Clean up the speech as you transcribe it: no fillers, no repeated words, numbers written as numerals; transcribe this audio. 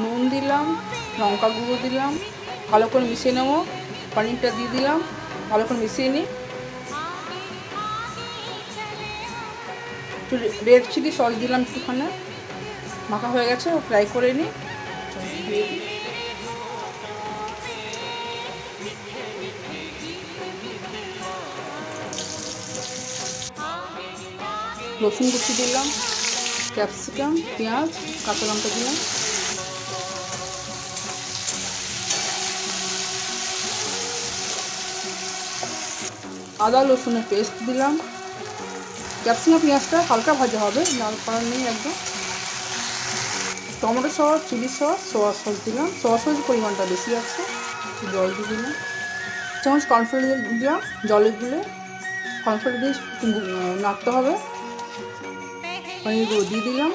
নুন দিলাম, লঙ্কা গুঁড়ো দিলাম, ভালো করে মিশিয়ে নেবো। পনিরটা দিয়ে দিলাম, ভালো করে মিশিয়ে নিই। একটু রেড চিলি সস দিলাম একটুখানি, মাখা হয়ে গেছে, ফ্রাই করে নিই। দিয়ে দিই রসুন কুচি দিলাম, ক্যাপসিকাম, পেঁয়াজ, কাঁচা লঙ্কা দিলাম, আদা রসুনের পেস্ট দিলাম। ক্যাপসিকাম পেঁয়াজটা হালকা ভাজা হবে, লাল করার নেই একদম। Tomato sauce, chilli sauce, soya sauce দিলাম। সোয়া সসের পরিমাণটা বেশি আছে। জল দিয়ে দিলাম, চামচ কর্নফ্লাওয়ার দিলাম জলে গুলে। কর্নফ্লাওয়ার দিয়ে নাড়তে হবে। পনিরগুলো দিয়ে দিলাম,